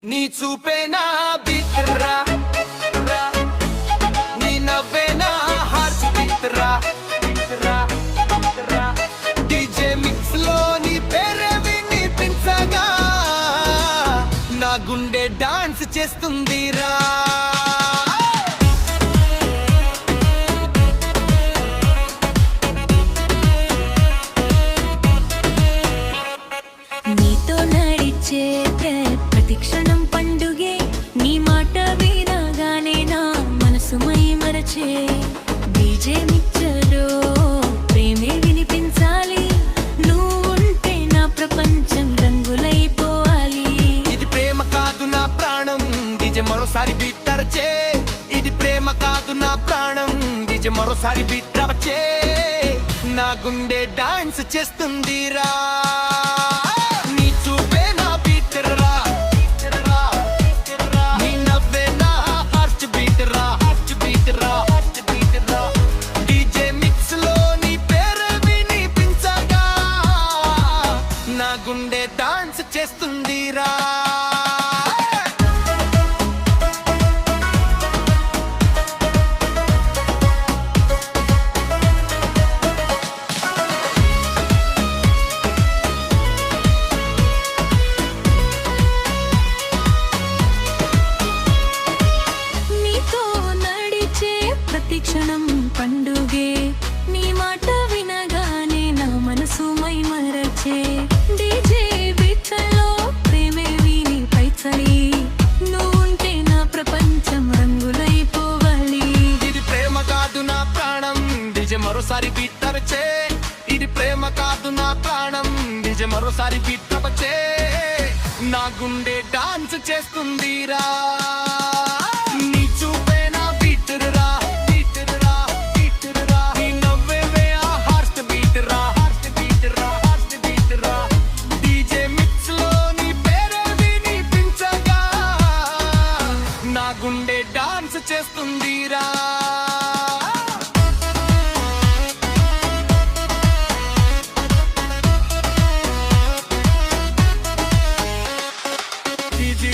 నీ చూపేనా బిత్రా నీ నవ్వేనా heart Bitra DJ mix లో నీ పేరే వినిపించగా నా గుండె డాన్స్ చేస్తుందిరా. నీతో నడిచే ప్రతి క్షణం పండుగే, నీ మాట వినగానే నా మనసు మై మరచే. డీజే మిక్చర్లో ప్రేమే వినిపించాలి, నువ్వుంటే నా ప్రపంచం రంగులైపోవాలి. ఇది ప్రేమ కాదు నా ప్రాణం, డీజే మరోసారి బీట్ తరచే. ఇది ప్రేమ కాదు నా ప్రాణం, డీజే మరోసారి బీట్ తరచే. నా గుండె డాన్స్ చేస్తుందిరా. నీ చూపే నా బీట్రా, నీ నవ్వే నా హార్ట్ బీట్రా. డీజే మిక్స్ లో నీ పేరు వినిపించగా నా గుండె డాన్స్ చేస్తుందిరా. నీతో నడిచే ప్రతి క్షణం పండుగే, నీ మాట వినగానే నా మనసు మై మరచే. డీజే బిచ్చలో ప్రేమే విని పైచలి, నువ్వుంటే నా ప్రపంచం రంగులైపోవాలి. ఇది ప్రేమ కాదు నా ప్రాణం, డీజే మరోసారి బీట్ తరచే. ఇది ప్రేమ కాదు నా ప్రాణం, డీజే మరోసారి బీట్ తరచే. నా గుండె డాన్స్ చేస్తుందిరా. నీ చూపే నా బీట్రా, నీ నవ్వే ఆ హార్ట్ బీట్రా. డీజే మిక్స్ లో నీ పేరే వినిపించగా నా గుండె డాన్స్ చేస్తుందిరా. డీజే